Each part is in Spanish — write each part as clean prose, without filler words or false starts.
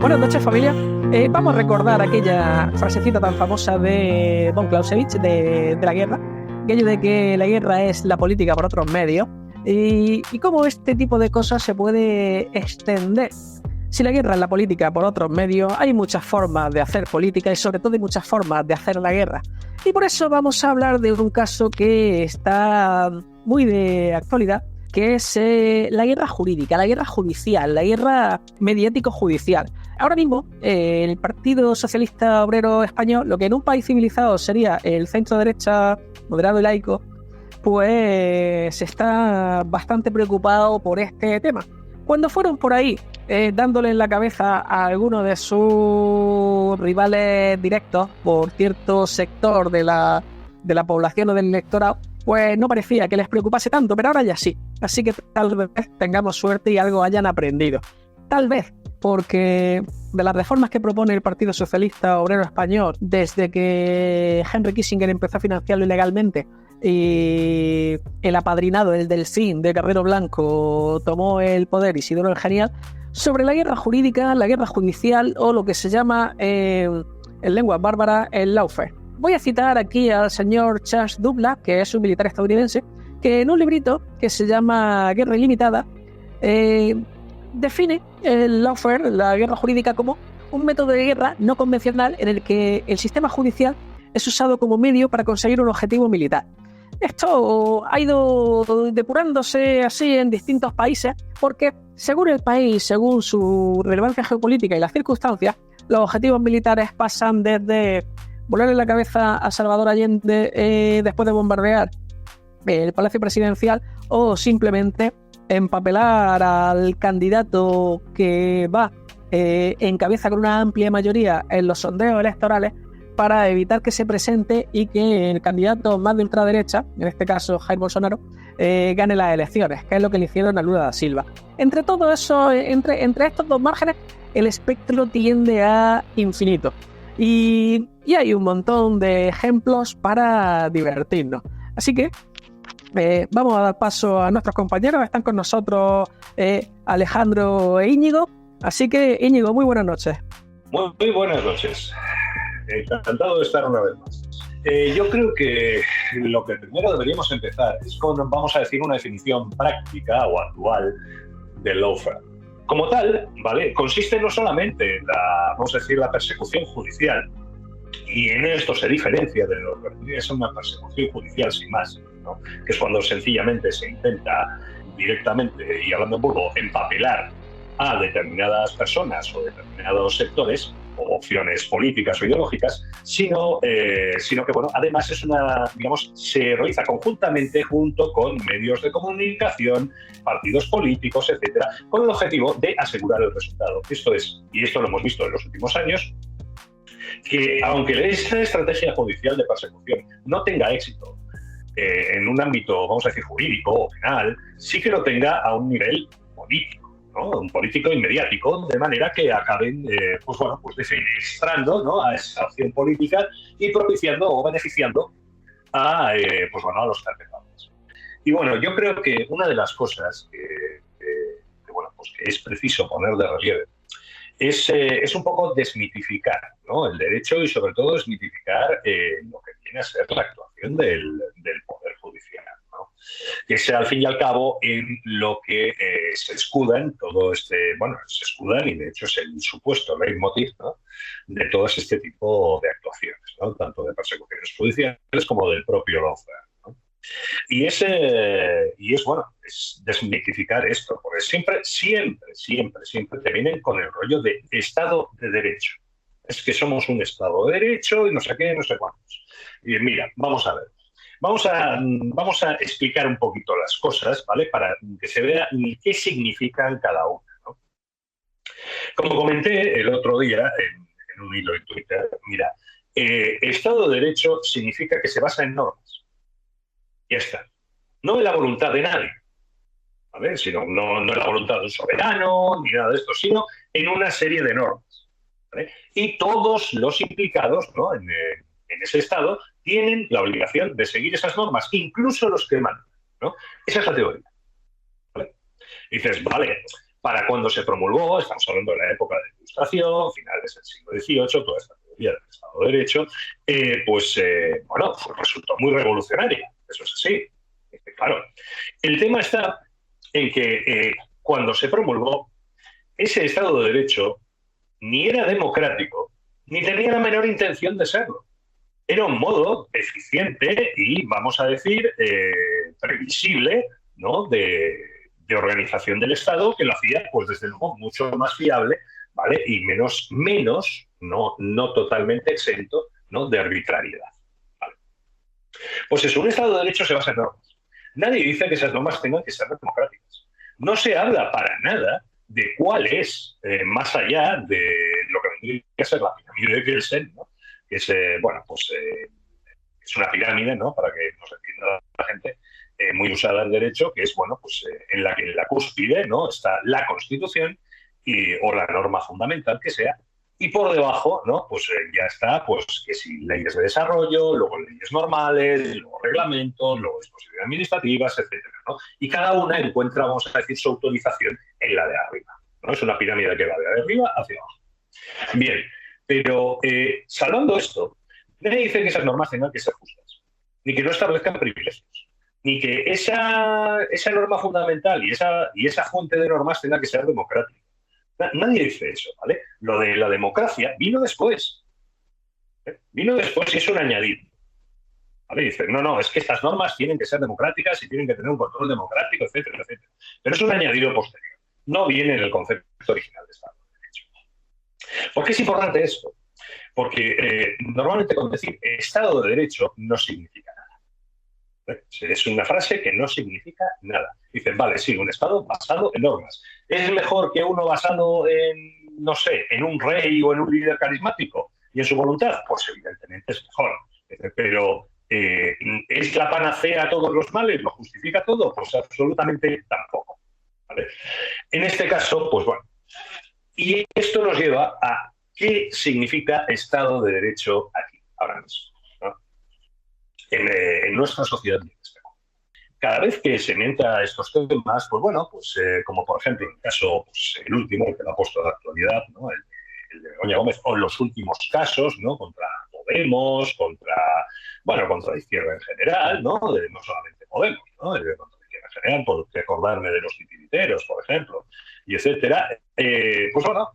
Buenas noches, familia. Vamos a recordar aquella frasecita tan famosa de von Clausewitz de la guerra, aquello de que la guerra es la política por otros medios, y cómo este tipo de cosas se puede extender. Si la guerra es la política por otros medios, hay muchas formas de hacer política y sobre todo hay muchas formas de hacer la guerra. Y por eso vamos a hablar de un caso que está muy de actualidad, que es la guerra jurídica, la guerra judicial, la guerra mediático-judicial. Ahora mismo, el Partido Socialista Obrero Español, lo que en un país civilizado sería el centro-derecha moderado y laico, pues está bastante preocupado por este tema. Cuando fueron por ahí dándole en la cabeza a algunos de sus rivales directos por cierto sector de la población o del electorado, pues no parecía que les preocupase tanto, pero ahora ya sí. Así que tal vez tengamos suerte y algo hayan aprendido. Tal vez, porque de las reformas que propone el Partido Socialista Obrero Español desde que Henry Kissinger empezó a financiarlo ilegalmente y el apadrinado, el delfín de Carrero Blanco, tomó el poder Isidoro el Genial, sobre la guerra jurídica, la guerra judicial o lo que se llama en lengua bárbara el lawfare. Voy a citar aquí al señor Charles Douglas, que es un militar estadounidense, que en un librito que se llama Guerra Ilimitada define el lawfare, la guerra jurídica, como un método de guerra no convencional en el que el sistema judicial es usado como medio para conseguir un objetivo militar. Esto ha ido depurándose así en distintos países porque, según el país, según su relevancia geopolítica y las circunstancias, los objetivos militares pasan desde volarle la cabeza a Salvador Allende después de bombardear el Palacio Presidencial o simplemente empapelar al candidato que va en cabeza con una amplia mayoría en los sondeos electorales para evitar que se presente y que el candidato más de ultraderecha, en este caso Jair Bolsonaro, gane las elecciones, que es lo que le hicieron a Lula da Silva. Entre todo eso, entre estos dos márgenes, el espectro tiende a infinito. Y hay un montón de ejemplos para divertirnos. Así que vamos a dar paso a nuestros compañeros. Están con nosotros Alejandro e Íñigo. Así que, Íñigo, muy buenas noches. Muy buenas noches. Encantado de estar una vez más. Yo creo que lo que primero deberíamos empezar es con, vamos a decir, una definición práctica o actual del lawfare. Como tal, ¿vale? Consiste no solamente en vamos a decir, la persecución judicial, y en esto se diferencia de lo que es una persecución judicial sin más, ¿no? Que es cuando sencillamente se intenta directamente, y hablando en vulgo, empapelar a determinadas personas o determinados sectores o opciones políticas o ideológicas, sino que, bueno, además es digamos, se realiza conjuntamente junto con medios de comunicación, partidos políticos, etcétera, con el objetivo de asegurar el resultado. Esto es, y esto lo hemos visto en los últimos años, que aunque esta estrategia judicial de persecución no tenga éxito en un ámbito, vamos a decir, jurídico o penal, sí que lo tenga a un nivel político, ¿no? Un político y mediático, de manera que acaben pues defenestrando, ¿no?, a esa acción política y propiciando o beneficiando a los perpetradores. Y bueno, yo creo que una de las cosas que es preciso poner de relieve es un poco desmitificar, ¿no?, el derecho y sobre todo desmitificar lo que viene a ser la actuación del Poder Judicial, ¿no?, que es al fin y al cabo en lo que se escudan todo se escudan, y de hecho es el supuesto leitmotiv, ¿no?, de todo este tipo de actuaciones, ¿no?, tanto de persecuciones judiciales como del propio lawfare, ¿no? Y es desmitificar esto, porque siempre te vienen con el rollo de Estado de Derecho. Es que somos un Estado de Derecho y no sé qué, no sé cuántos. Y mira, vamos a ver. Vamos a explicar un poquito las cosas, ¿vale?, para que se vea qué significan cada una, ¿no? Como comenté el otro día en un hilo en Twitter, mira, Estado de Derecho significa que se basa en normas. Ya está. No en la voluntad de nadie, ¿vale? Sino, no en la voluntad de un soberano ni nada de esto, sino en una serie de normas, ¿vale? Y todos los implicados, ¿no?, en ese Estado tienen la obligación de seguir esas normas, incluso los que mandan, ¿no? Esa es la teoría, ¿vale? Y dices, vale, Para cuando se promulgó, estamos hablando de la época de la Ilustración, finales del siglo XVIII, toda esta teoría del Estado de Derecho, bueno, pues resultó muy revolucionaria, eso es así. Claro, el tema está en que cuando se promulgó, ese Estado de Derecho ni era democrático, ni tenía la menor intención de serlo. Era un modo eficiente y, vamos a decir, previsible, ¿no?, de organización del Estado, que lo hacía, pues desde luego, mucho más fiable, ¿vale? Y menos, no totalmente exento, ¿no?, de arbitrariedad. ¿Vale? Pues eso, un Estado de Derecho se basa en normas. Nadie dice que esas normas tengan que ser democráticas. No se habla para nada de cuál es, más allá de lo que vendría a ser la pirámide de Kelsen, ¿no?, que es, bueno, pues es una pirámide, ¿no?, para que nos entienda la gente, muy usada en derecho, que es, bueno, pues en la que en la cúspide, ¿no?, está la Constitución o la norma fundamental que sea, y por debajo, ¿no?, pues ya está, pues que si leyes de desarrollo, luego leyes normales, luego reglamentos, luego disposiciones administrativas, etcétera, ¿no? Y cada una encuentra, vamos a decir, su autorización en la de arriba, ¿no? Es una pirámide que va de arriba hacia abajo. Bien, pero salvando esto, nadie dice que esas normas tengan que ser justas, ni que no establezcan privilegios, ni que esa norma fundamental y esa fuente de normas tenga que ser democrática. Nadie dice eso, ¿vale? Lo de la democracia vino después. Vino después y es un añadido. ¿Vale? Dicen, no, es que estas normas tienen que ser democráticas y tienen que tener un control democrático, etcétera, etcétera. Pero es un añadido posterior. No viene en el concepto original de Estado de Derecho. ¿Por qué es importante esto? Porque normalmente con decir Estado de Derecho no significa nada. Es una frase que no significa nada. Dicen, vale, sí, un Estado basado en normas. ¿Es mejor que uno basado en, no sé, en un rey o en un líder carismático y en su voluntad? Pues evidentemente es mejor. Pero ¿es la panacea a todos los males? ¿Lo justifica todo? Pues absolutamente tampoco. ¿Vale? En este caso, pues bueno. Y esto nos lleva a qué significa Estado de Derecho aquí, ahora mismo, ¿no? En nuestra sociedad. Cada vez que se menta estos temas, pues bueno, pues como por ejemplo en el caso, pues, el último, el que lo ha puesto de actualidad, ¿no?, el de Begoña Gómez, o en los últimos casos, ¿no?, contra Podemos, contra la izquierda en general, ¿no?, no solamente Podemos, ¿no?, contra la izquierda en general, por recordarme de los titiriteros, por ejemplo, y etcétera, pues bueno,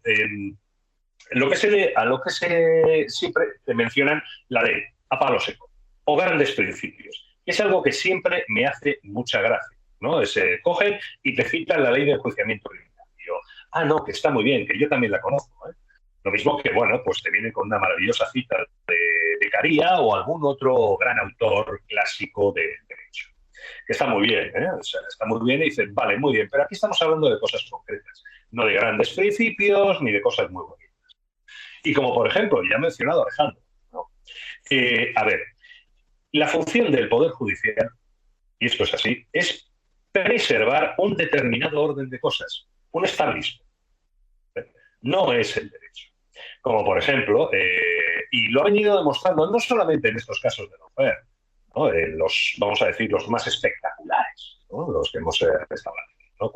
a lo que se siempre te mencionan la ley a palo seco o grandes principios. Es algo que siempre me hace mucha gracia, ¿no? Cogen y te citan la ley de enjuiciamiento criminal. Y yo, no, que está muy bien, que yo también la conozco, ¿eh? Lo mismo que, bueno, pues te vienen con una maravillosa cita de Caría o algún otro gran autor clásico de derecho. Que está muy bien, ¿eh? O sea, está muy bien y dicen, vale, muy bien, pero aquí estamos hablando de cosas concretas, no de grandes principios ni de cosas muy bonitas. Y como, por ejemplo, ya ha mencionado Alejandro, ¿no? A ver, la función del Poder Judicial, y esto es así, es preservar un determinado orden de cosas, un establishment. No es el derecho. Como por ejemplo, y lo ha venido demostrando no solamente en estos casos de lawfare, ¿no?, vamos a decir, los más espectaculares, ¿no?, los que hemos estado hablando, ¿no?,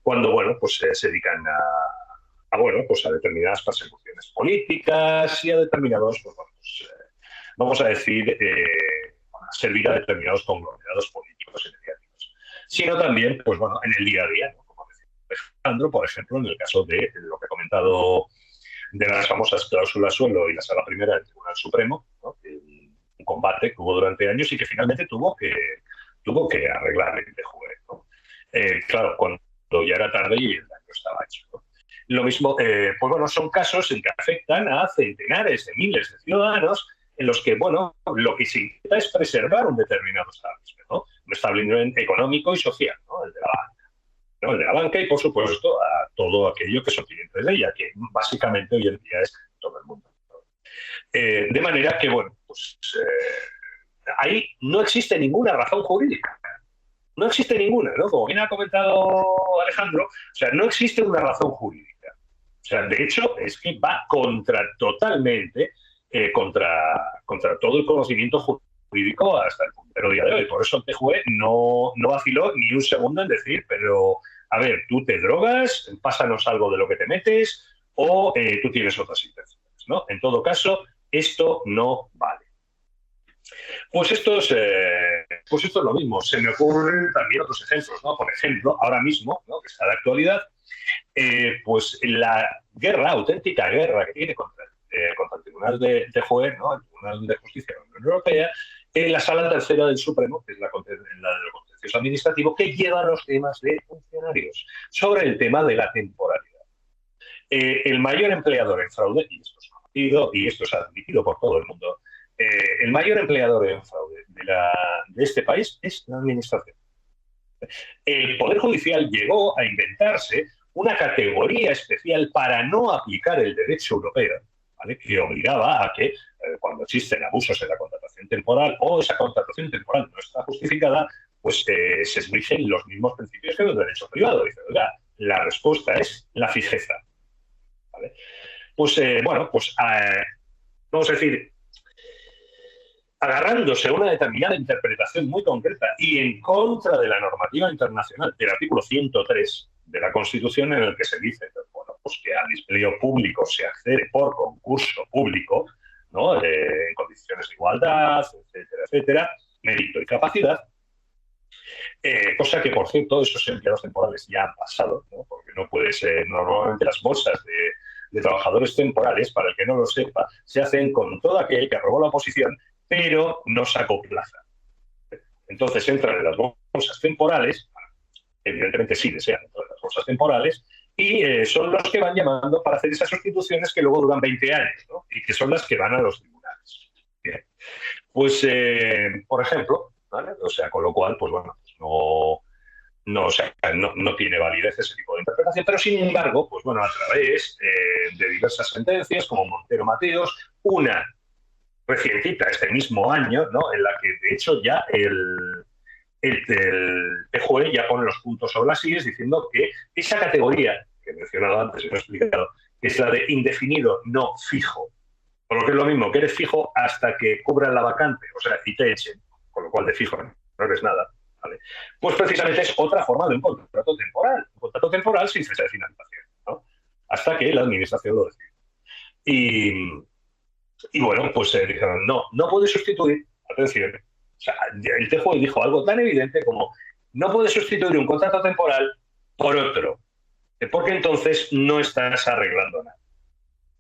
cuando bueno, pues se dedican a determinadas persecuciones políticas y a determinados, pues, vamos a decir, servir a determinados conglomerados políticos y mediáticos, sino también, pues bueno, en el día a día, ¿no?, como decía Alejandro, por ejemplo, en el caso de lo que he comentado de las famosas cláusulas suelo y la Sala Primera del Tribunal Supremo, ¿no?, un combate que hubo durante años y que finalmente tuvo que arreglar el juez, ¿no? Claro, cuando ya era tarde y el daño estaba hecho, ¿no? Lo mismo, pues bueno, son casos en que afectan a centenares de miles de ciudadanos en los que, bueno, lo que se intenta es preservar un determinado establishment, ¿no? Un establishment económico y social, ¿no?, el de la banca, ¿no?, el de la banca y, por supuesto, a todo aquello que son clientes de ella, que básicamente hoy en día es todo el mundo, ¿no? De manera que, bueno, pues ahí no existe ninguna razón jurídica. No existe ninguna, ¿no? Como bien ha comentado Alejandro, o sea, no existe una razón jurídica. O sea, de hecho, es que va totalmente contra todo el conocimiento jurídico hasta el puntero día de hoy. Por eso el TJUE no vaciló ni un segundo en decir, pero a ver, tú te drogas, pásanos algo de lo que te metes o tú tienes otras intenciones, ¿no? En todo caso, esto no vale. Pues pues esto es lo mismo. Se me ocurren también otros ejemplos, ¿no? Por ejemplo, ahora mismo, ¿no?, que está de actualidad, pues la guerra, auténtica guerra que tiene contra el Tribunal de Juez, ¿no?, el Tribunal de Justicia de la Unión Europea, en la Sala Tercera del Supremo, que es la del contencioso administrativo, que lleva los temas de funcionarios, sobre el tema de la temporalidad. El mayor empleador en fraude, y esto es conocido y esto es admitido por todo el mundo, el mayor empleador en fraude de este país es la administración. El Poder Judicial llegó a inventarse una categoría especial para no aplicar el derecho europeo, ¿vale?, que obligaba a que cuando existen abusos en la contratación temporal o esa contratación temporal no está justificada, pues se rigen los mismos principios que los derechos privados. Dice, oiga, la respuesta es la fijeza, ¿vale? Pues vamos a decir, agarrándose a una determinada interpretación muy concreta y en contra de la normativa internacional del artículo 103 de la Constitución, en el que se dice, bueno, pues que al empleo público se accede por concurso público, ¿no?, en condiciones de igualdad, etcétera, etcétera, mérito y capacidad, cosa que, por cierto, esos empleados temporales ya han pasado, ¿no?, porque no puede ser, normalmente las bolsas de trabajadores temporales, para el que no lo sepa, se hacen con todo aquel que aprobó la oposición pero no sacó plaza. Entonces entran en las bolsas temporales, evidentemente sí desean entrar en las bolsas temporales, y son los que van llamando para hacer esas sustituciones que luego duran 20 años, ¿no?, y que son las que van a los tribunales. Bien. Pues, por ejemplo, ¿vale?, o sea, con lo cual, pues bueno, pues no tiene validez ese tipo de interpretación, pero sin embargo, pues bueno, a través de diversas sentencias, como Montero Mateos, una recientita, este mismo año, ¿no?, en la que de hecho ya el TJUE ya pone los puntos sobre las sillas diciendo que esa categoría que he mencionado antes y lo he explicado, que es la de indefinido no fijo, por lo que es lo mismo, que eres fijo hasta que cubran la vacante, o sea, y te echen, con lo cual de fijo no eres nada, ¿vale? Pues precisamente es otra forma de un contrato temporal sin fecha de finalización, ¿no?, hasta que la administración lo decide. Y bueno, pues dijeron, no puede sustituir, atención, o sea, el TJUE dijo algo tan evidente como no puede sustituir un contrato temporal por otro, porque entonces no estás arreglando nada,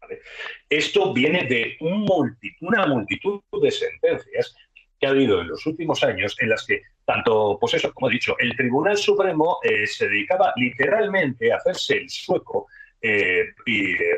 ¿vale? Esto viene de una multitud de sentencias que ha habido en los últimos años en las que tanto, pues eso, como he dicho, el Tribunal Supremo se dedicaba literalmente a hacerse el sueco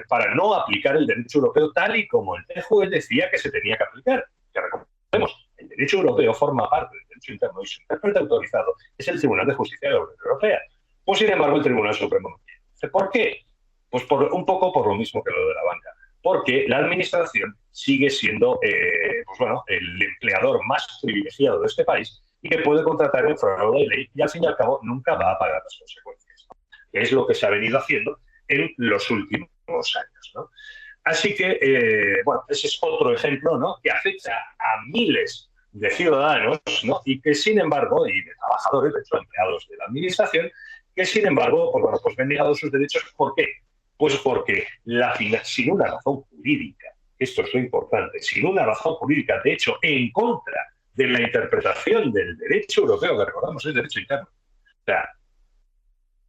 para no aplicar el derecho europeo tal y como el TJUE decía que se tenía que aplicar. Que recordemos, el derecho europeo forma parte del derecho interno y su intérprete autorizado es el Tribunal de Justicia de la Unión Europea. Pues sin embargo el Tribunal Supremo no quiere. ¿Por qué? Pues un poco por lo mismo que lo de la banca. Porque la administración sigue siendo el empleador más privilegiado de este país y que puede contratar en fraude de ley y al fin y al cabo nunca va a pagar las consecuencias, ¿no?, que es lo que se ha venido haciendo en los últimos años, ¿no? Así que, ese es otro ejemplo, ¿no?, que afecta a miles de ciudadanos, ¿no?, y que sin embargo, y de trabajadores, de hecho, empleados de la administración, que sin embargo, pues ven negados sus derechos. ¿Por qué? Pues porque sin una razón jurídica, esto es lo importante, sin una razón jurídica, de hecho, en contra de la interpretación del derecho europeo, que recordamos es derecho interno, o sea,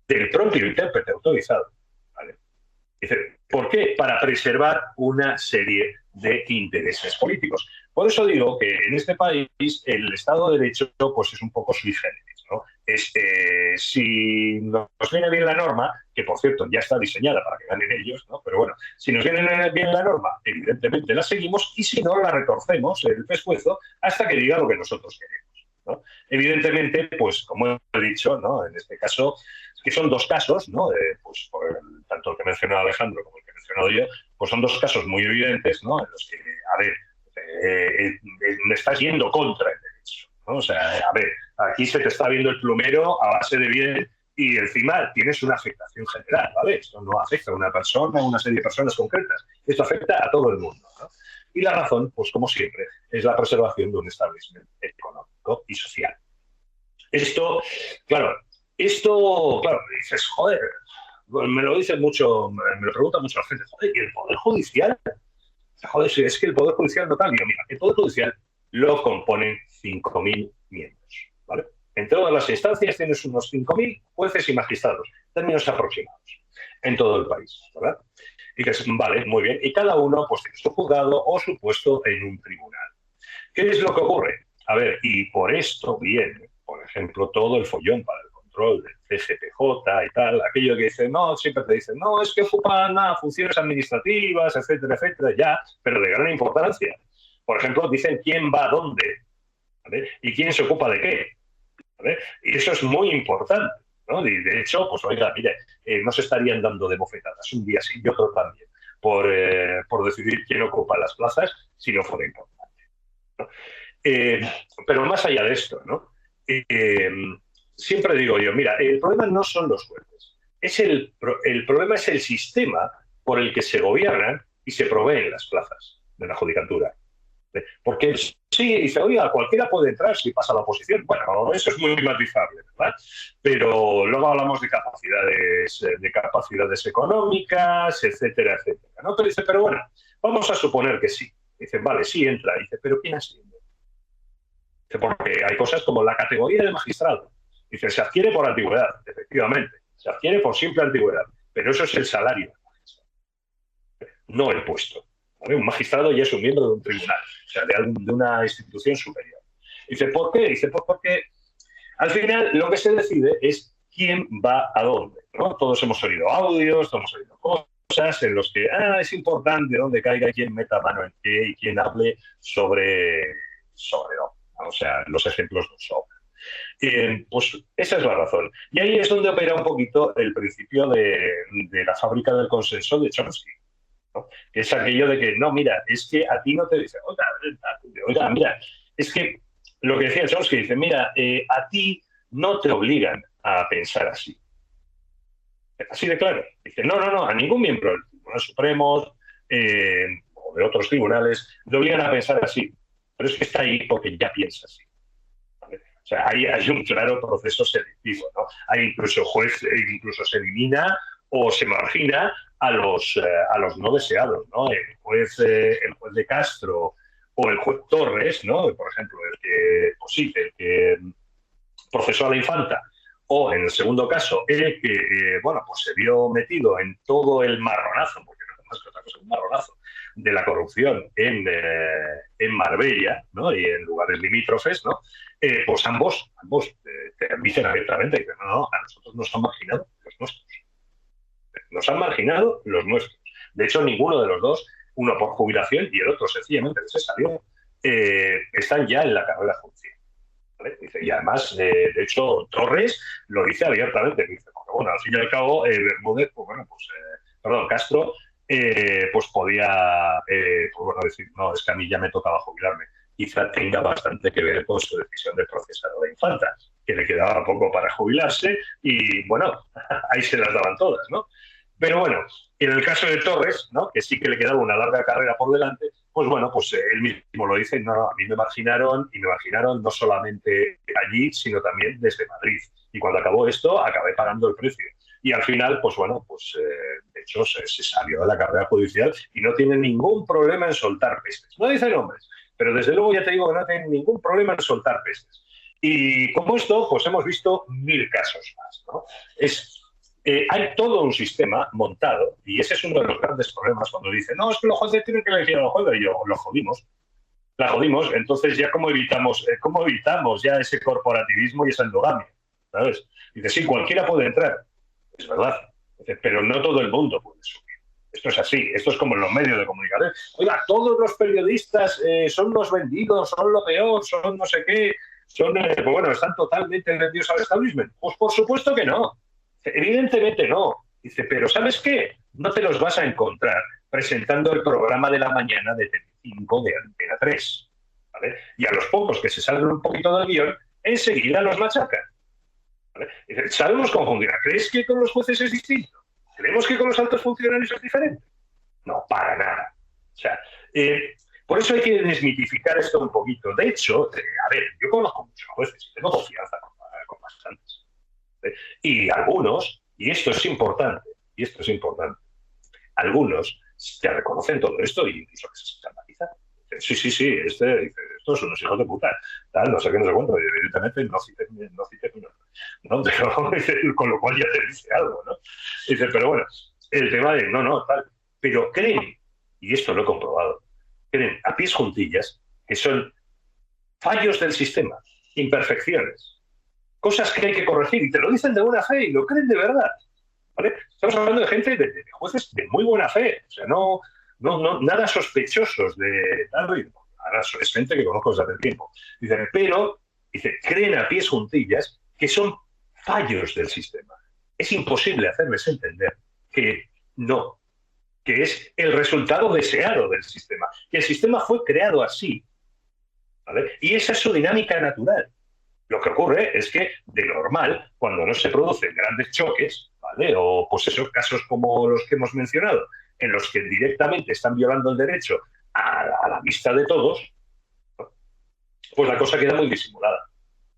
del propio intérprete autorizado, ¿vale? Dice, ¿por qué? Para preservar una serie de intereses políticos. Por eso digo que en este país el Estado de Derecho pues es un poco sui generis, ¿no? Si nos viene bien la norma, que por cierto ya está diseñada para que ganen ellos, ¿no?, pero bueno, si nos viene bien la norma, evidentemente la seguimos, y si no, la retorcemos el pescuezo hasta que diga lo que nosotros queremos, ¿no? Evidentemente, pues como he dicho, ¿no?, en este caso, que son dos casos, ¿no?, pues tanto el que mencionó Alejandro como el que he mencionado yo, pues son dos casos muy evidentes, ¿no?, en los que, a ver, me estás yendo contra el derecho, ¿no? O sea, a ver, aquí se te está viendo el plumero a base de bien y encima tienes una afectación general, ¿vale? Esto no afecta a una persona, a una serie de personas concretas, esto afecta a todo el mundo, ¿no? Y la razón, pues como siempre, es la preservación de un establecimiento económico y social. Esto, claro, Esto, claro, dices, joder, me lo dice mucho, me lo pregunta mucho la gente, joder, ¿y el Poder Judicial? Joder, si es que el Poder Judicial no tal. Digo, mira, el Poder Judicial lo componen 5.000 miembros, ¿vale? En todas las instancias tienes unos 5.000 jueces y magistrados, términos aproximados, en todo el país, ¿verdad? Y dices, vale, muy bien, y cada uno pues tiene su juzgado o su puesto en un tribunal. ¿Qué es lo que ocurre? A ver, y por esto viene, por ejemplo, todo el follón para el control del CGPJ y tal, aquello que dicen, no, siempre te dicen, no, es que ocupan funciones administrativas, etcétera, etcétera, ya, pero de gran importancia. Por ejemplo, dicen quién va a dónde, ¿vale? Y quién se ocupa de qué, ¿vale? Y eso es muy importante, ¿no? Y de hecho, pues oiga, mire, no se estarían dando de bofetadas un día sí y otro también, por decidir quién ocupa las plazas si no fuera importante, ¿no? Eh, pero más allá de esto, ¿no? Eh, Siempre digo yo, mira, el problema no son los jueces, el problema es el sistema por el que se gobiernan y se proveen las plazas de la judicatura. Porque sí, dice, oiga, cualquiera puede entrar si pasa la oposición. Bueno, eso es muy matizable, ¿verdad? Pero luego hablamos de capacidades económicas, etcétera, etcétera, ¿no? Pero dice, pero bueno, vamos a suponer que sí. Dice, vale, sí entra. Dice, pero ¿quién asciende? Dice, porque hay cosas como la categoría de magistrado. Dice, se adquiere por antigüedad, efectivamente. Se adquiere por simple antigüedad. Pero eso es el salario, no el puesto. ¿Vale? Un magistrado ya es un miembro de un tribunal, o sea, de una institución superior. Dice, ¿por qué? Dice, pues porque al final lo que se decide es quién va a dónde, ¿no? Todos hemos oído audios, todos hemos oído cosas en los que es importante dónde caiga, quién meta mano en qué y quién hable sobre dónde. O sea, los ejemplos no sobran. Pues esa es la razón. Y ahí es donde opera un poquito el principio de la fábrica del consenso de Chomsky, ¿no? Que es aquello de que, no, mira, es que a ti no te dice, oiga, mira, es que lo que decía Chomsky, dice, mira, a ti no te obligan a pensar así. Así de claro. Dice, no, a ningún miembro del Tribunal Supremo o de otros tribunales le obligan a pensar así. Pero es que está ahí porque ya piensa así. ¿Vale? O sea, hay un claro proceso selectivo, ¿no? Hay incluso incluso se elimina o se margina a los no deseados, ¿no? El juez de Castro o el juez Torres, ¿no? Por ejemplo, el que procesó a la infanta, o en el segundo caso, el que, pues se vio metido en todo el marronazo, porque no es más que otra cosa, un marronazo, de la corrupción en Marbella, ¿no? Y en lugares limítrofes, ¿no? Pues ambos te dicen abiertamente que no, a nosotros nos han marginado los nuestros. Nos han marginado los nuestros. De hecho, ninguno de los dos, uno por jubilación y el otro sencillamente se salió, están ya en la carrera judicial. ¿Vale? Dice, y además, de hecho, Torres lo dice abiertamente. Dice, porque, bueno, al fin y al cabo, Bermúdez, Castro, pues podía decir, no, es que a mí ya me tocaba jubilarme. Quizá tenga bastante que ver con su decisión de procesar a la infanta, que le quedaba poco para jubilarse y, bueno, ahí se las daban todas, ¿no? Pero bueno, en el caso de Torres, ¿no? Que sí que le quedaba una larga carrera por delante, pues bueno, pues él mismo lo dice, no, a mí me marginaron no solamente allí, sino también desde Madrid. Y cuando acabó esto, acabé pagando el precio. Y al final, pues bueno, de hecho se salió de la carrera judicial y no tiene ningún problema en soltar pestes. No dice nombres, pero desde luego ya te digo que no tiene ningún problema en soltar pestes. Y como esto, pues hemos visto 1000 casos más, ¿no? Hay todo un sistema montado, y ese es uno de los grandes problemas cuando dicen, no, es que los jueces tienen que elegir a los jueces, y yo, lo jodimos. La jodimos, entonces ya cómo evitamos ya ese corporativismo y esa endogamia, ¿sabes? Dice, sí, cualquiera puede entrar, es verdad, pero no todo el mundo puede subir. Esto es así, esto es como en los medios de comunicación. Oiga, todos los periodistas son los vendidos, son lo peor, son no sé qué, están totalmente vendidos al establishment. Pues por supuesto que no. Evidentemente no. Dice, pero ¿sabes qué? No te los vas a encontrar presentando el programa de la mañana de Telecinco de Antena 3. ¿Vale? Y a los pocos que se salen un poquito del guión, enseguida los machacan. ¿Vale? Dice, sabemos cómo funciona. ¿Crees que con los jueces es distinto? ¿Creemos que con los altos funcionarios es diferente? No, para nada. O sea, por eso hay que desmitificar esto un poquito. De hecho, yo conozco muchos jueces y tengo confianza con bastantes. Y algunos, y esto es importante, algunos te reconocen todo esto y incluso que se escandalizan. Sí, sí, sí, estos son unos hijos de puta, tal, no sé qué, no sé cuánto, y evidentemente no cites mi nombre, ¿no? Pero, con lo cual ya te dice algo, ¿no? Dice, pero bueno, el tema de, no, tal, pero creen, y esto lo he comprobado, creen a pies juntillas que son fallos del sistema, imperfecciones, cosas que hay que corregir, y te lo dicen de buena fe y lo creen de verdad. ¿Vale? Estamos hablando de gente, de jueces de muy buena fe, o sea, no nada sospechosos de tal. Ahora es gente que conozco desde hace tiempo. Dicen, pero, creen a pies juntillas que son fallos del sistema. Es imposible hacerles entender que no, que es el resultado deseado del sistema, que el sistema fue creado así, ¿vale? Y esa es su dinámica natural. Lo que ocurre es que, de normal, cuando no se producen grandes choques, ¿vale? O pues esos casos como los que hemos mencionado, en los que directamente están violando el derecho a la vista de todos, ¿no? Pues la cosa queda muy disimulada,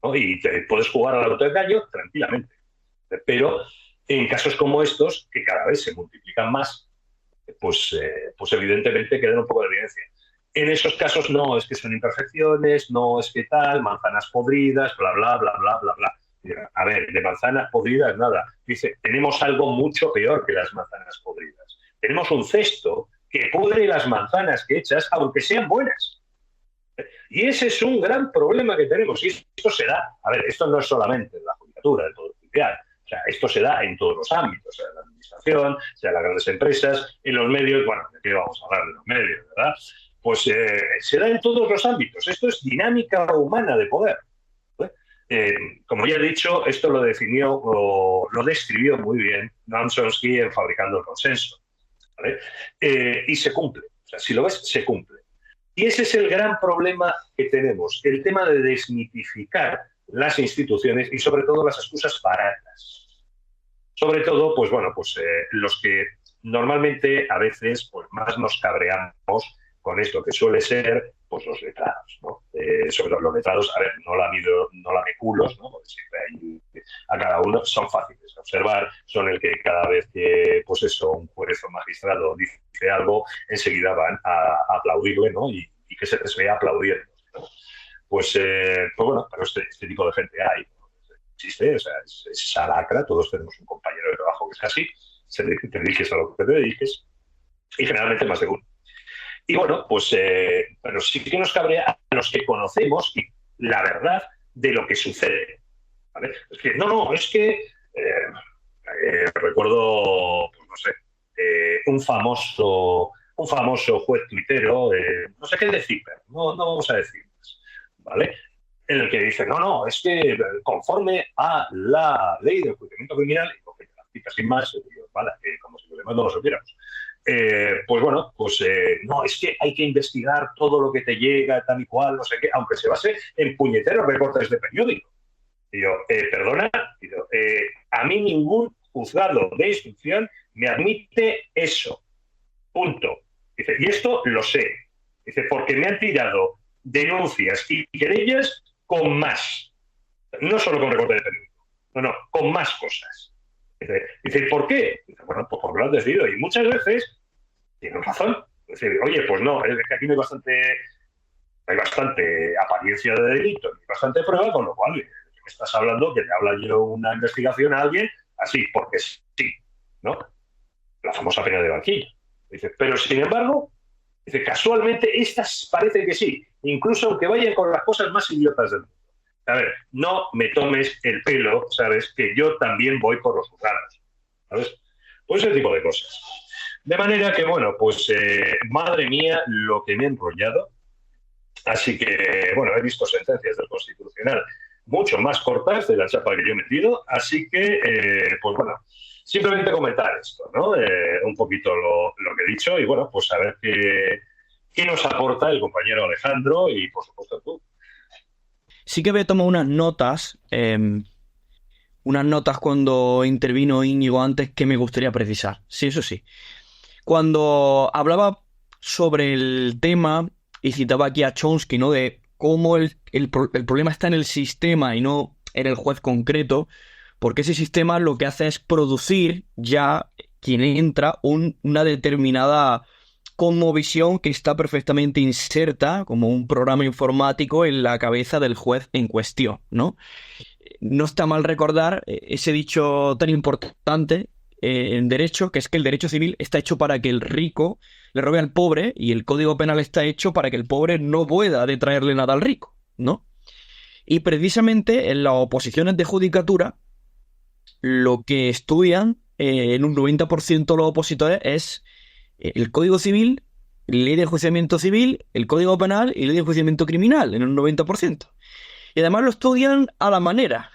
¿no? Y te puedes jugar al autoengaño tranquilamente. Pero en casos como estos, que cada vez se multiplican más, pues evidentemente queda un poco de evidencia. En esos casos no, es que son imperfecciones, no es que tal, manzanas podridas, bla, bla, bla, bla, bla, bla. A ver, de manzanas podridas nada. Dice, tenemos algo mucho peor que las manzanas podridas. Tenemos un cesto que pudre las manzanas que echas, aunque sean buenas. Y ese es un gran problema que tenemos. Y esto se da, a ver, esto no es solamente en la judicatura, en todo el judicial. O sea, esto se da en todos los ámbitos, sea en la administración, sea en las grandes empresas, en los medios. Bueno, ¿de qué vamos a hablar de los medios, verdad? Pues se da en todos los ámbitos. Esto es dinámica humana de poder. Como ya he dicho, esto lo definió o lo describió muy bien Noam Chomsky en Fabricando el Consenso, ¿vale? Y se cumple. O sea, si lo ves, se cumple. Y ese es el gran problema que tenemos, el tema de desmitificar las instituciones y sobre todo las excusas baratas. Sobre todo, pues bueno, los que normalmente a veces pues más nos cabreamos con esto, que suele ser pues los letrados, ¿no? Sobre todo los letrados, a ver, no la culos, ¿no? Porque siempre hay, a cada uno son fáciles de observar, son el que cada vez que, pues eso, un juez o magistrado dice algo, enseguida van a aplaudirle, ¿no? Y que se les vea aplaudiendo, ¿no? Pues bueno, pero este tipo de gente hay, ¿no? Existe, o sea, es esa lacra, todos tenemos un compañero de trabajo que es así, te diriges a lo que te dediques, y generalmente más de uno. Y bueno, pero sí que nos cabrea a los que conocemos la verdad de lo que sucede, ¿vale? Es que, es que recuerdo, pues no sé, un famoso juez tuitero, no sé qué decir, pero no vamos a decir más, ¿vale? En el que dice, es que conforme a la ley de enjuiciamiento criminal, y coge las citas sin más, ¿vale? Como si los demás no lo supiéramos. No, es que hay que investigar todo lo que te llega, tal y cual, no sé qué, aunque se base en puñeteros recortes de periódico. Y yo, perdona, a mí ningún juzgado de instrucción me admite eso. Punto. Dice, y esto lo sé. Dice, porque me han tirado denuncias y querellas con más. No solo con recorte de periódico, con más cosas. Dice, ¿por qué? Dice, bueno, pues porque lo has decidido. Y muchas veces tienen razón. Dice, oye, pues no, es que aquí no hay bastante apariencia de delito, hay bastante prueba, con lo cual me estás hablando que te habla yo una investigación a alguien así, porque sí, ¿no? La famosa pena de banquillo. Dice, pero sin embargo, dice, casualmente estas parece que sí, incluso aunque vayan con las cosas más idiotas del mundo. A ver, no me tomes el pelo, ¿sabes? Que yo también voy por los juzgados, ¿sabes? Pues ese tipo de cosas. De manera que, bueno, madre mía, lo que me he enrollado. Así que, bueno, he visto sentencias del Constitucional mucho más cortas de la chapa que yo he metido. Así que, pues bueno, simplemente comentar esto, ¿no? Un poquito lo que he dicho y, bueno, pues a ver qué nos aporta el compañero Alejandro y, por supuesto, tú. Sí que había tomado unas notas cuando intervino Íñigo antes que me gustaría precisar. Sí, eso sí. Cuando hablaba sobre el tema y citaba aquí a Chomsky, ¿no? De cómo el problema está en el sistema y no en el juez concreto, porque ese sistema lo que hace es producir ya quien entra una determinada cosmovisión que está perfectamente inserta como un programa informático en la cabeza del juez en cuestión, ¿no? No está mal recordar ese dicho tan importante en derecho, que es que el derecho civil está hecho para que el rico le robe al pobre y el Código Penal está hecho para que el pobre no pueda detraerle nada al rico, ¿no? Y precisamente en las oposiciones de judicatura, lo que estudian en un 90% los opositores es el Código Civil, Ley de Enjuiciamiento Civil, el Código Penal y Ley de Enjuiciamiento Criminal, en un 90%. Y además lo estudian a la manera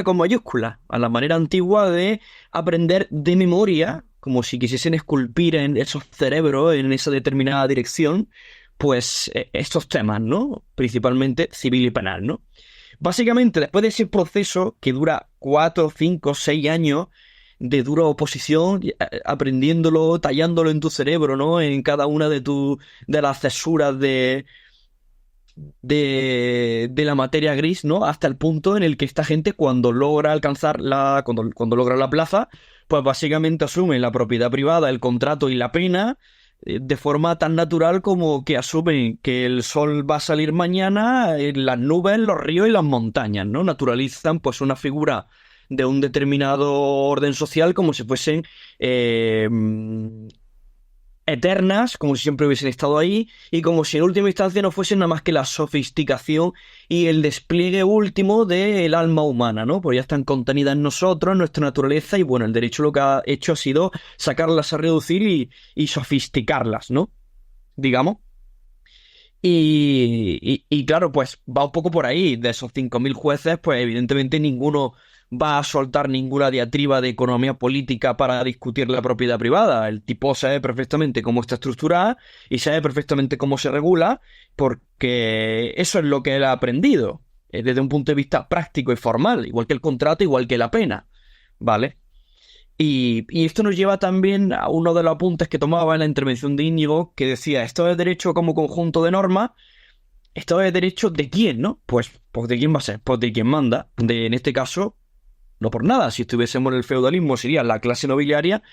con mayúscula, a la manera antigua de aprender de memoria, como si quisiesen esculpir en esos cerebros, en esa determinada dirección, pues estos temas, ¿no? Principalmente civil y penal, ¿no? Básicamente, después de ese proceso que dura 4, 5, 6 años de dura oposición, aprendiéndolo, tallándolo en tu cerebro, ¿no? En cada una de las cesuras de la materia gris, ¿no? Hasta el punto en el que esta gente, cuando logra alcanzar cuando logra la plaza, pues básicamente asume la propiedad privada, el contrato y la pena de forma tan natural como que asumen que el sol va a salir mañana, las nubes, los ríos y las montañas, ¿no? Naturalizan pues una figura de un determinado orden social como si fuesen eternas, como si siempre hubiesen estado ahí, y como si en última instancia no fuesen nada más que la sofisticación y el despliegue último del alma humana, ¿no? Pues ya están contenidas en nosotros, en nuestra naturaleza, y bueno, el derecho lo que ha hecho ha sido sacarlas a reducir y sofisticarlas, ¿no? Digamos. Y claro, pues va un poco por ahí. De esos 5.000 jueces, pues evidentemente ninguno va a soltar ninguna diatriba de economía política para discutir la propiedad privada. El tipo sabe perfectamente cómo está estructurada y sabe perfectamente cómo se regula, porque eso es lo que él ha aprendido, desde un punto de vista práctico y formal, igual que el contrato, igual que la pena, ¿vale? Y esto nos lleva también a uno de los apuntes que tomaba en la intervención de Íñigo, que decía, esto es derecho como conjunto de normas, esto es derecho de quién, ¿no? Pues ¿de quién va a ser? Pues de quien manda. En este caso, no por nada, si estuviésemos en el feudalismo sería la clase nobiliaria,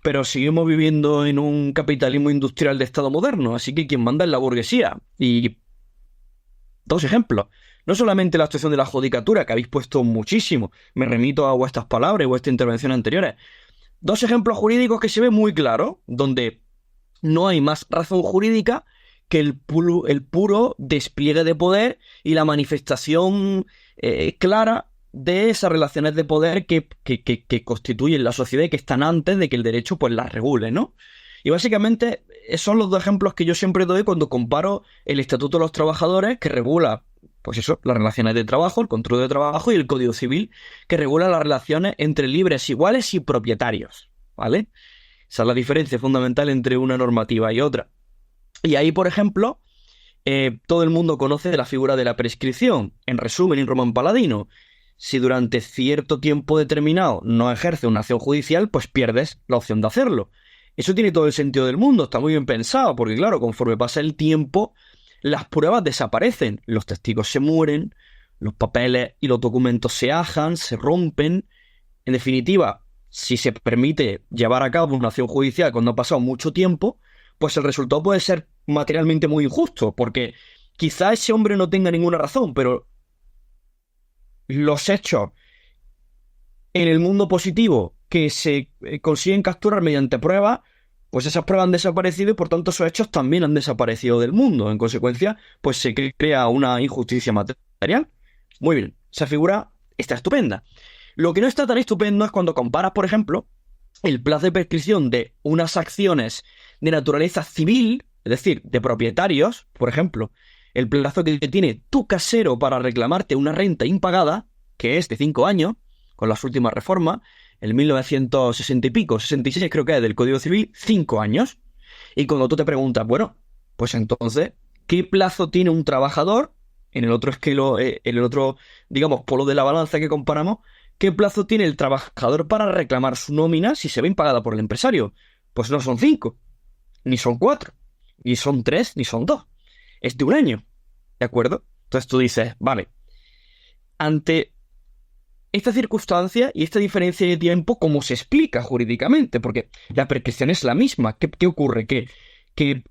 pero seguimos viviendo en un capitalismo industrial de Estado moderno, así que quien manda es la burguesía. Y dos ejemplos. No solamente la actuación de la judicatura, que habéis puesto muchísimo, me remito a vuestras palabras y vuestras intervenciones anteriores. Dos ejemplos jurídicos que se ven muy claros, donde no hay más razón jurídica que el puro despliegue de poder y la manifestación clara de esas relaciones de poder que constituyen la sociedad y que están antes de que el derecho pues las regule, ¿no? Y básicamente esos son los dos ejemplos que yo siempre doy cuando comparo el Estatuto de los Trabajadores, que regula, pues eso, las relaciones de trabajo, el control de trabajo, y el Código Civil, que regula las relaciones entre libres, iguales y propietarios, ¿vale? Esa es la diferencia fundamental entre una normativa y otra. Y ahí, por ejemplo, todo el mundo conoce la figura de la prescripción. En resumen, en Román Paladino, si durante cierto tiempo determinado no ejerces una acción judicial, pues pierdes la opción de hacerlo. Eso tiene todo el sentido del mundo, está muy bien pensado, porque claro, conforme pasa el tiempo, las pruebas desaparecen, los testigos se mueren, los papeles y los documentos se ajan, se rompen. En definitiva, si se permite llevar a cabo una acción judicial cuando ha pasado mucho tiempo, pues el resultado puede ser materialmente muy injusto, porque quizá ese hombre no tenga ninguna razón, pero los hechos en el mundo positivo que se consiguen capturar mediante pruebas, pues esas pruebas han desaparecido y por tanto esos hechos también han desaparecido del mundo. En consecuencia, pues se crea una injusticia material. Muy bien, esa figura está estupenda. Lo que no está tan estupendo es cuando comparas, por ejemplo, el plazo de prescripción de unas acciones de naturaleza civil, es decir, de propietarios, por ejemplo, el plazo que tiene tu casero para reclamarte una renta impagada, que es de 5 años, con las últimas reformas, el 1960 y pico, 66 creo que es del Código Civil, 5 años. Y cuando tú te preguntas, bueno, pues entonces, ¿qué plazo tiene un trabajador? En el otro digamos, polo de la balanza que comparamos, ¿qué plazo tiene el trabajador para reclamar su nómina si se ve impagada por el empresario? Pues no son 5, ni son 4, ni son 3, ni son 2. Es de 1 año, ¿de acuerdo? Entonces tú dices, vale, ante esta circunstancia y esta diferencia de tiempo, ¿cómo se explica jurídicamente? Porque la prescripción es la misma. ¿Qué ocurre? Que el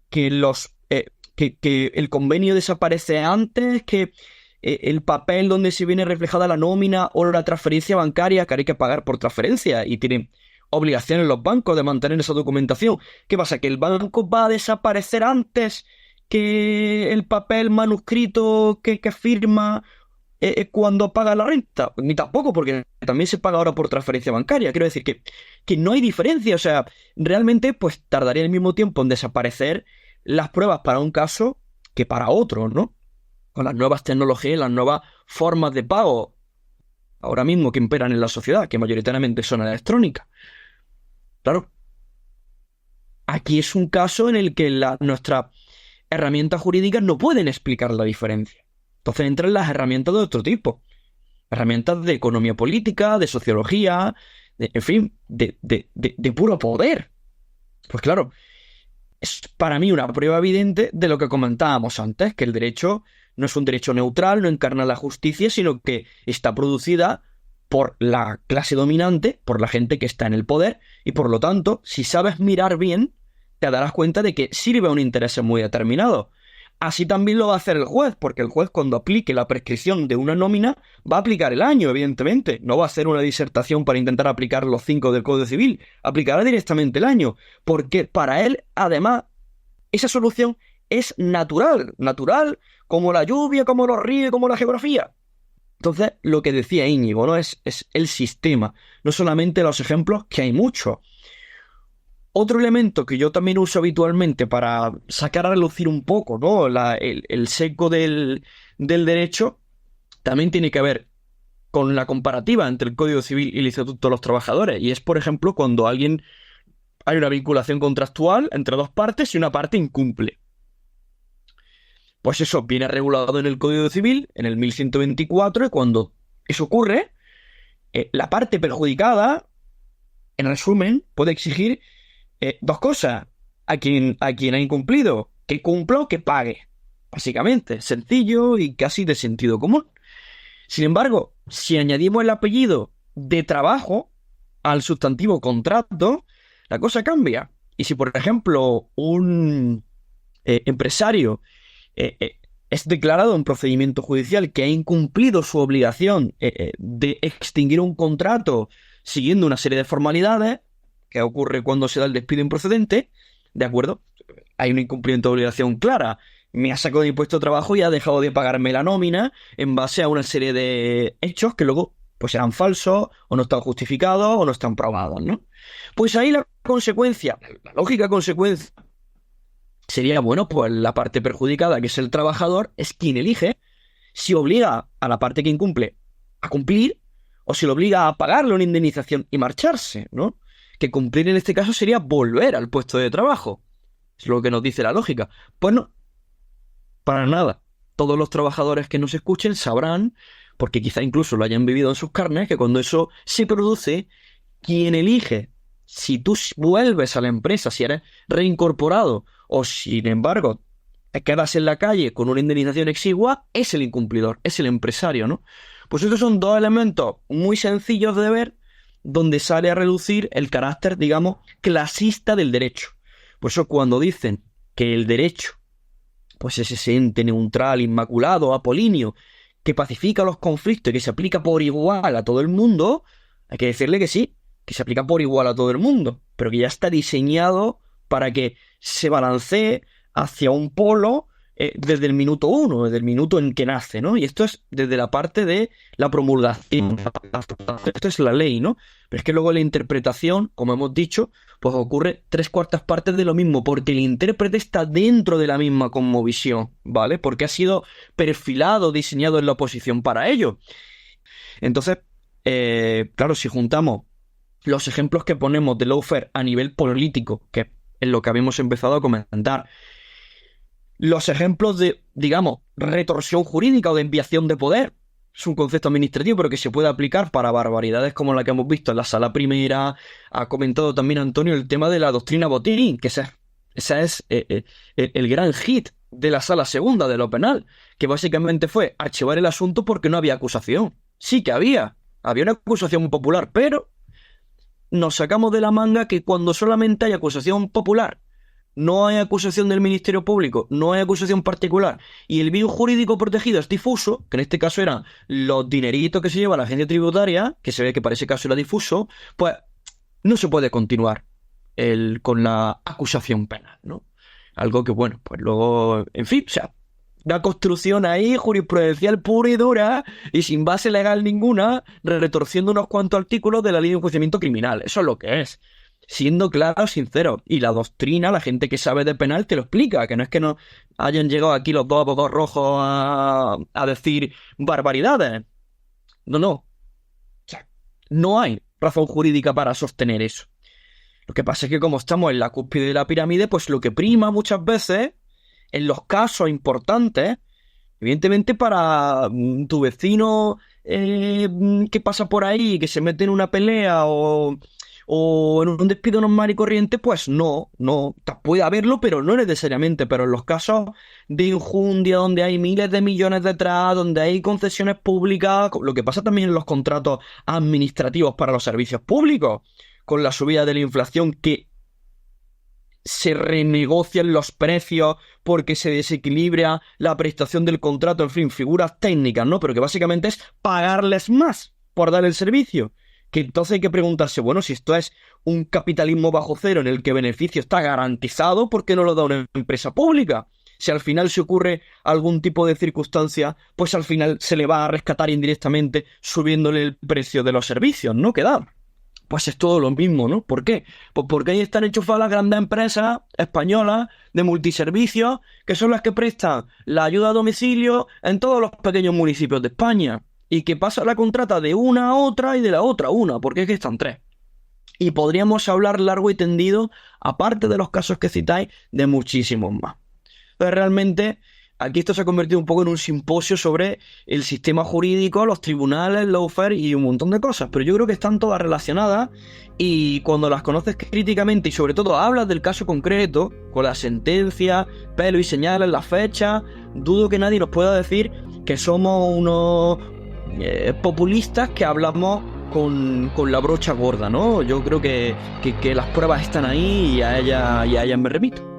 convenio desaparece antes, que el papel donde se viene reflejada la nómina o la transferencia bancaria, que hay que pagar por transferencia y tienen obligaciones los bancos de mantener esa documentación. ¿Qué pasa? ¿Que el banco va a desaparecer antes que el papel manuscrito que firma cuando paga la renta? Ni tampoco, porque también se paga ahora por transferencia bancaria. Quiero decir que no hay diferencia. O sea, realmente pues tardaría el mismo tiempo en desaparecer las pruebas para un caso que para otro, ¿no? Con las nuevas tecnologías, las nuevas formas de pago ahora mismo que imperan en la sociedad, que mayoritariamente son electrónicas. Claro, aquí es un caso en el que nuestras herramientas jurídicas no pueden explicar la diferencia. Entonces entran las herramientas de otro tipo. Herramientas de economía política, de sociología, en fin, de puro poder. Pues claro, es para mí una prueba evidente de lo que comentábamos antes, que el derecho no es un derecho neutral, no encarna la justicia, sino que está producida por la clase dominante, por la gente que está en el poder, y por lo tanto, si sabes mirar bien, te darás cuenta de que sirve a un interés muy determinado. Así también lo va a hacer el juez, porque el juez cuando aplique la prescripción de una nómina va a aplicar el año, evidentemente. No va a hacer una disertación para intentar aplicar los 5 del Código Civil, aplicará directamente el año, porque para él, además, esa solución es natural, natural como la lluvia, como los ríos, como la geografía. Entonces, lo que decía Íñigo, ¿no? Es el sistema, no solamente los ejemplos, que hay muchos. Otro elemento que yo también uso habitualmente para sacar a relucir un poco, ¿no? El seco del derecho, también tiene que ver con la comparativa entre el Código Civil y el Estatuto de los Trabajadores. Y es, por ejemplo, cuando hay una vinculación contractual entre dos partes y una parte incumple. Pues eso viene regulado en el Código Civil, en el 1124, y cuando eso ocurre, la parte perjudicada, en resumen, puede exigir dos cosas a quien ha incumplido: que cumpla o que pague. Básicamente, sencillo y casi de sentido común. Sin embargo, si añadimos el apellido de trabajo al sustantivo contrato, la cosa cambia. Y si, por ejemplo, un empresario es declarado en procedimiento judicial que ha incumplido su obligación de extinguir un contrato siguiendo una serie de formalidades, que ocurre cuando se da el despido improcedente, ¿de acuerdo? Hay un incumplimiento de obligación clara. Me ha sacado de impuesto de trabajo y ha dejado de pagarme la nómina en base a una serie de hechos que luego pues eran falsos, o no están justificados, o no están probados, ¿no? Pues ahí la consecuencia, la lógica consecuencia sería, bueno, pues la parte perjudicada, que es el trabajador, es quien elige si obliga a la parte que incumple a cumplir o si lo obliga a pagarle una indemnización y marcharse, ¿no? Que cumplir en este caso sería volver al puesto de trabajo. Es lo que nos dice la lógica. Pues no, para nada. Todos los trabajadores que nos escuchen sabrán, porque quizá incluso lo hayan vivido en sus carnes, que cuando eso se produce, quien elige si tú vuelves a la empresa, si eres reincorporado, o sin embargo te quedas en la calle con una indemnización exigua, es el incumplidor, es el empresario, ¿no? Pues estos son dos elementos muy sencillos de ver, donde sale a relucir el carácter, digamos, clasista del derecho. Por eso cuando dicen que el derecho pues es ese ente neutral, inmaculado, apolíneo, que pacifica los conflictos y que se aplica por igual a todo el mundo, hay que decirle que sí, que se aplica por igual a todo el mundo, pero que ya está diseñado para que se balancee hacia un polo desde el minuto uno, desde el minuto en que nace, ¿no? Y esto es desde la parte de la promulgación. Esto es la ley, ¿no? Pero es que luego la interpretación, como hemos dicho, pues ocurre 3/4 partes de lo mismo, porque el intérprete está dentro de la misma cosmovisión, ¿vale? Porque ha sido perfilado, diseñado en la oposición para ello. Entonces, claro, si juntamos los ejemplos que ponemos de lawfare a nivel político, que es lo que habíamos empezado a comentar, los ejemplos de, digamos, retorsión jurídica o de enviación de poder, es un concepto administrativo, pero que se puede aplicar para barbaridades como la que hemos visto en la Sala Primera. Ha comentado también Antonio el tema de la doctrina Botín, que esa es el gran hit de la Sala Segunda de lo penal, que básicamente fue archivar el asunto porque no había acusación. Sí que había, había una acusación popular, pero nos sacamos de la manga que cuando solamente hay acusación popular, no hay acusación del Ministerio Público, no hay acusación particular, y el bien jurídico protegido es difuso, que en este caso eran los dineritos que se lleva la agencia tributaria, que se ve que para ese caso era difuso, pues no se puede continuar con la acusación penal, ¿no? Algo que, bueno, pues luego, en fin, o sea, una construcción ahí jurisprudencial pura y dura y sin base legal ninguna, retorciendo unos cuantos artículos de la ley de enjuiciamiento criminal. Eso es lo que es. Siendo claro, sincero. Y la doctrina, la gente que sabe de penal te lo explica, que no es que no hayan llegado aquí los dos abogados rojos a decir barbaridades. No, no. O sea, no hay razón jurídica para sostener eso. Lo que pasa es que como estamos en la cúspide de la pirámide, pues lo que prima muchas veces, en los casos importantes, evidentemente para tu vecino que pasa por ahí, que se mete en una pelea o en un despido normal y corriente, pues no, puede haberlo, pero no necesariamente. Pero en los casos de injundia, donde hay miles de millones detrás, donde hay concesiones públicas, lo que pasa también en los contratos administrativos para los servicios públicos, con la subida de la inflación que se renegocian los precios porque se desequilibra la prestación del contrato, en fin, figuras técnicas, ¿no? Pero que básicamente es pagarles más por dar el servicio. Que entonces hay que preguntarse, bueno, si esto es un capitalismo bajo cero en el que el beneficio está garantizado, ¿por qué no lo da una empresa pública? Si al final se ocurre algún tipo de circunstancia, pues al final se le va a rescatar indirectamente subiéndole el precio de los servicios, ¿no? Que da. Pues es todo lo mismo, ¿no? ¿Por qué? Pues porque ahí están enchufadas las grandes empresas españolas de multiservicios, que son las que prestan la ayuda a domicilio en todos los pequeños municipios de España. Y que pasa la contrata de una a otra y de la otra a una, porque es que están tres. Y podríamos hablar largo y tendido, aparte de los casos que citáis, de muchísimos más. Entonces realmente aquí esto se ha convertido un poco en un simposio sobre el sistema jurídico, los tribunales, el lawfare y un montón de cosas, pero yo creo que están todas relacionadas y cuando las conoces críticamente y sobre todo hablas del caso concreto, con la sentencia, pelo y señales, la fecha, dudo que nadie nos pueda decir que somos unos populistas que hablamos con la brocha gorda, ¿no? Yo creo que las pruebas están ahí y a ellas me remito.